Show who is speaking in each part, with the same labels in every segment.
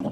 Speaker 1: So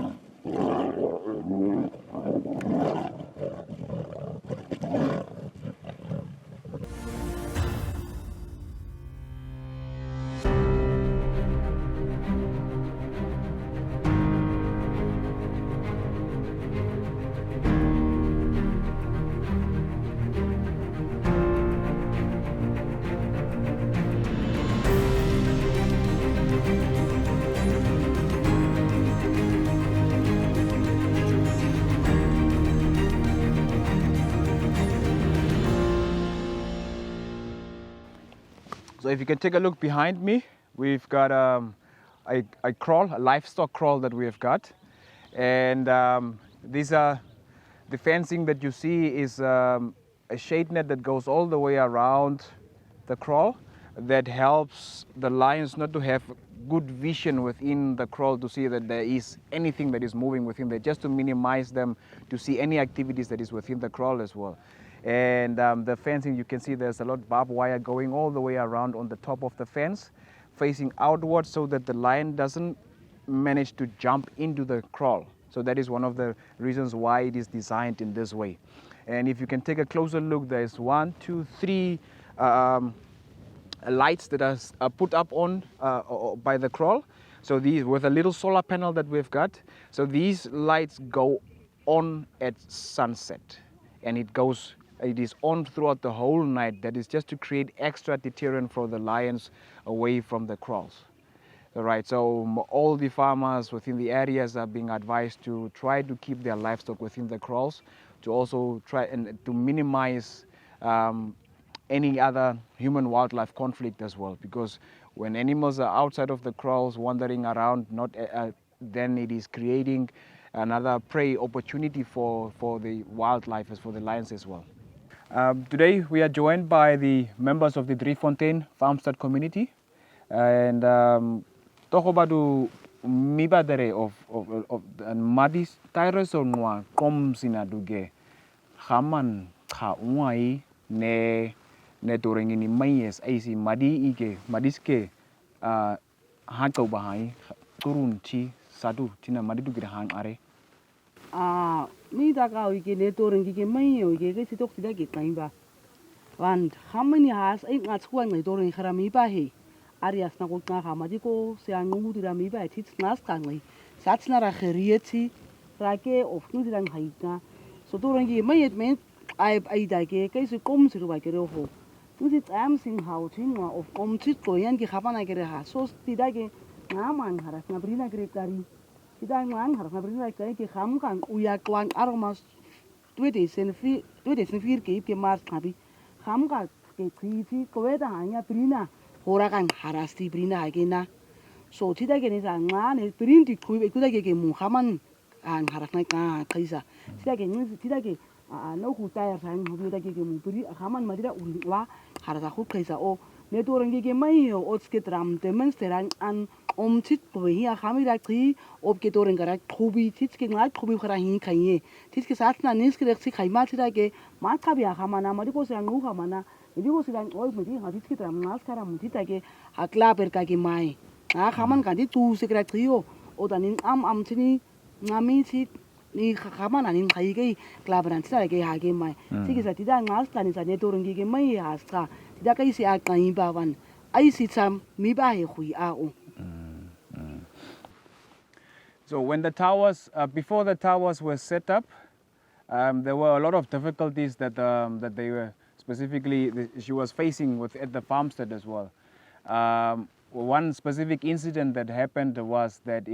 Speaker 1: if you can take a look behind me, we've got a kraal, a livestock kraal that we have got. And these are, the fencing that you see is a shade net that goes all the way around the kraal that helps the lions not to have good vision within the kraal to see that there is anything that is moving within there, just to minimize them to see any activities that is within the kraal as well. And the fencing, you can see there's a lot of barbed wire going all the way around on the top of the fence, facing outwards so that the lion doesn't manage to jump into the kraal. So that is one of the reasons why it is designed in this way. And if you can take a closer look, there's 3 lights that are put up on by the kraal. So these, with a little solar panel that we've got, so these lights go on at sunset, and it is on throughout the whole night. That is just to create extra deterrent for the lions away from the kraals. Right, so all the farmers within the areas are being advised to try to keep their livestock within the kraals, to also try and to minimize any other human-wildlife conflict as well, because when animals are outside of the kraals wandering around, then it is creating another prey opportunity for the wildlife, for the lions as well. Today we are joined by the members of the Driefontein farmstead community, and talk about the mibadere of madis tyrus or noa komsina duge haman ka uai ne toringini mayes AC madi ike madiske hakau bahai turun chi sadu tina madi du han are
Speaker 2: ni da ka ike ne toringi ke mai o ike ke sitok sida ke kaimba wan hamani has ai ngat kuan ngai toring kharami ba he Arias na kutna hamadi ko se angu dira mi ba tits nas kangai satsna ra kherieti rake of nu dira haita so torangi mai men ai da ke se kom se ba ke ro ho nu dit am sing how tin of kom tit ko yan ki khabana ke ha so tida ke na man haras na brina ke kari tida man haras na brina ke kham kan uya kwan aromas 2004 ke mars kabi kham ka ke tri ko da hanya brina Horakan harasti brina agena. So tida gene sa ngane printi kuibe kuda ke Muhammad ang harakna ka kaisa. Tida ke no kutaya sang hobi ke mu pri Haman madira ulwa harata khu kaisa o ne torangi ke mai o otske tram demonstran an tit ko hi khamira tri ob ke toren gara thubi titske ngal thubi khara hin khaiye titske satna nis ke reksi khaima tida ke ma khabia khamana mari ko sang ngu khamana Digo silang oi medi hadit kita mas kara mutita ke hakla perka ke mai khaman kan tu sekretrio o danin am tini ngami si ni khaman anin khai ke klabran tita ke ha ke mai sigi sa tida ngas tani sa ne toringi ke mai hasta tida kai si a kai bawan ai si sam mi ba he hui a o.
Speaker 1: So when the towers, before the towers were set up, there were a lot of difficulties that they were specifically she was facing at the farmstead as well. One specific incident that happened was that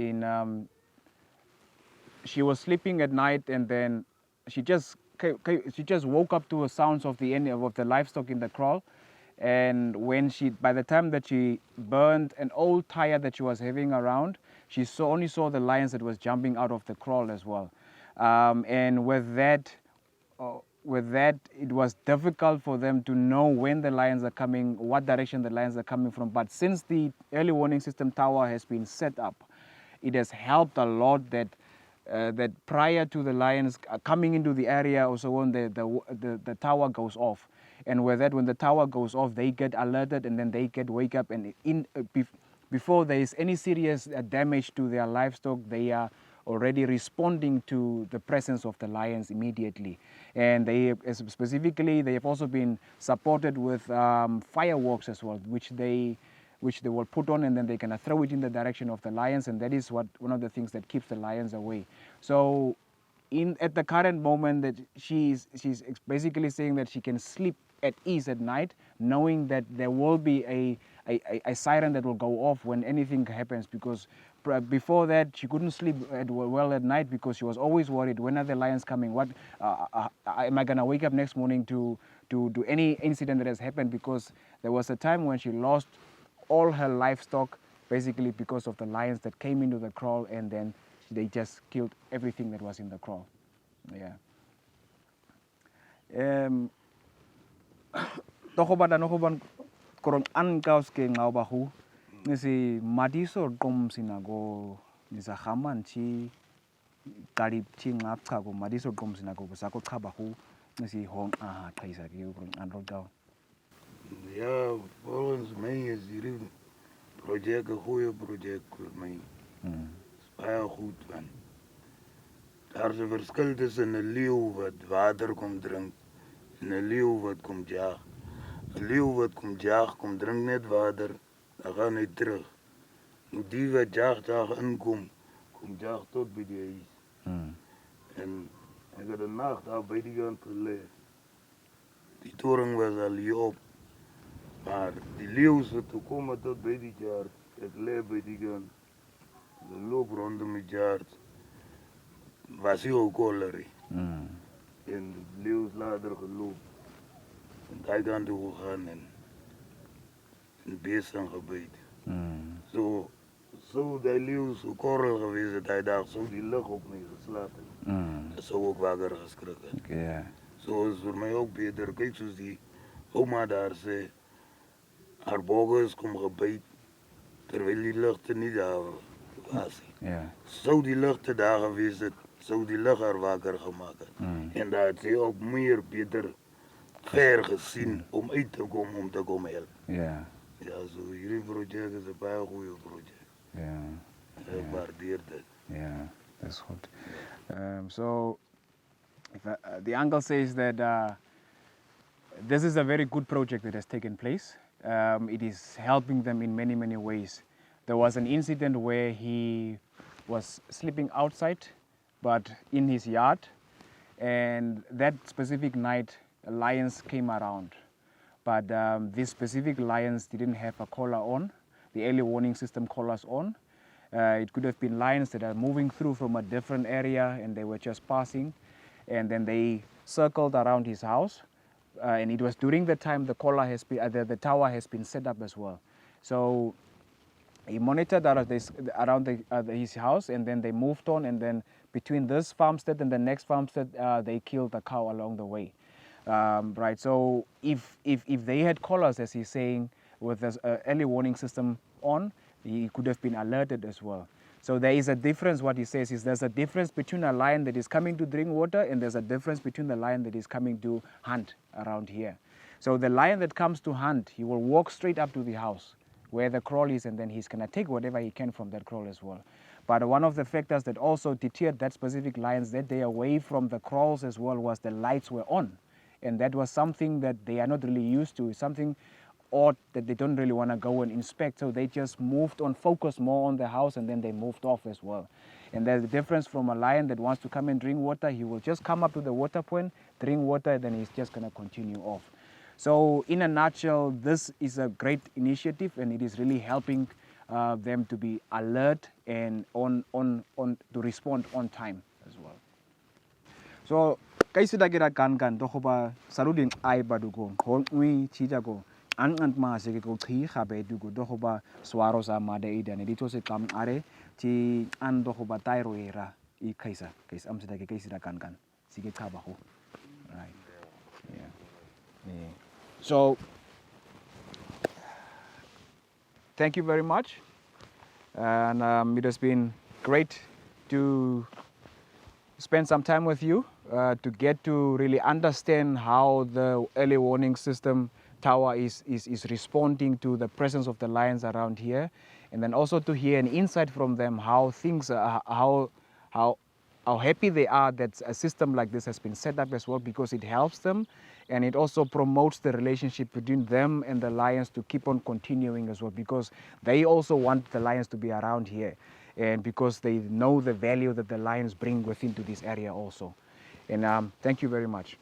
Speaker 1: she was sleeping at night, and then she just woke up to the sounds of the livestock in the kraal. And by the time that she burned an old tire that she was having around, she only saw the lions that was jumping out of the kraal as well. And with that, it was difficult for them to know when the lions are coming, what direction the lions are coming from. But since the early warning system tower has been set up, it has helped a lot that prior to the lions coming into the area or so on, the tower goes off. And with that, when the tower goes off, they get alerted, and then they wake up, and before there is any serious damage to their livestock, they are already responding to the presence of the lions immediately. And they specifically, they have also been supported with fireworks as well, which they will put on, and then they can throw it in the direction of the lions, and that is one of the things that keeps the lions away. So at the current moment, that she's basically saying that she can sleep at ease at night, knowing that there will be a siren that will go off when anything happens, because before that she couldn't sleep well at night because she was always worried, when are the lions coming, what am I gonna wake up next morning to any incident that has happened, because there was a time when she lost all her livestock basically because of the lions that came into the kraal, and then they just killed everything that was in the kraal. Yeah. Korong an kaos ke ngau bahu nisi madiso tom sinago nisa haman chi karib chi ngap ka go madiso tom sinago sako kabahu nisi hong kaisa ki korong an rodau.
Speaker 3: Ja, volgens mij is hier project een goede project voor mij. Is baie goed want daar is 'n verskil tussen 'n leeu wat water kom drink en 'n leeu wat kom jag. 'n Leeu wat kom jag, kom drink net water, dan gaan hy terug. En die wat jag inkom, kom jag tot by die huis. En ek het 'n nag daar by die kant gelê. Die toring was al hier op. Maar die leeu's wat toe kom tot by die jaar, ek lê by die kant. Hulle loop rondom die jaar. Was hier ook kolerie. En die leeu's later geloop. En hy kan toe gegaan en bees aangebyt. So die leeu's so korrel gewees het, hy dacht so die lig op my geslaap het. Hy sou ook wakker geskrik het.
Speaker 1: Yeah.
Speaker 3: So is vir my ook beter, kyk soos die oma daar sê, haar boge is kom gebyt, terwyl die ligte nie daar was nie.
Speaker 1: Yeah.
Speaker 3: Sou die ligte daar gewees het, sou die lig haar wakker gemaak het. En daar het sy ook meer beter ver gesien om uit te kom, om te kom help.
Speaker 1: Yeah.
Speaker 3: Ja, so hierdie projek is 'n baie goeie projek.
Speaker 1: Yeah.
Speaker 3: Ek waardeer dit.
Speaker 1: Yeah, that's good. So if, the uncle says that this is a very good project that has taken place. It is helping them in many, many ways. There was an incident where he was sleeping outside, but in his yard, and that specific night, lions came around. But these specific lions didn't have a collar on, the early warning system collars on. It could have been lions that are moving through from a different area, and they were just passing, and then they circled around his house. And it was during the time the collar has been, the tower has been set up as well. So he monitored around his house, and then they moved on, and then between this farmstead and the next farmstead, they killed a cow along the way. Right. So if they had collars, as he's saying, with this early warning system on, he could have been alerted as well. So there is a difference. What he says is there's a difference between a lion that is coming to drink water, and there's a difference between the lion that is coming to hunt around here. So the lion that comes to hunt, he will walk straight up to the house where the kraal is, and then he's going to take whatever he can from that kraal as well. But one of the factors that also deterred that specific lions that day away from the kraals as well was the lights were on. And that was something that they are not really used to, something odd that they don't really want to go and inspect. So they just moved on, focused more on the house, and then they moved off as well. And there's a difference from a lion that wants to come and drink water. He will just come up to the water point, drink water, and then he's just going to continue off. So in a nutshell, this is a great initiative, and it is really helping them to be alert and to respond on time as well. So kaisi da kira kan to khoba sarudin ai badugo hol ui chijago an ma se ko thi khabe dugo do khoba swaro sa ma de ida ne dito se kam are chi an do khoba tairo era I kaisa am se da ke kaisi da kan sige khaba ho. Right. Yeah. So thank you very much, and it has been great to spend some time with you to get to really understand how the early warning system tower is responding to the presence of the lions around here, and then also to hear an insight from them how things how how happy they are that a system like this has been set up as well, because it helps them and it also promotes the relationship between them and the lions to keep on continuing as well, because they also want the lions to be around here, and because they know the value that the lions bring within to this area also. And thank you very much.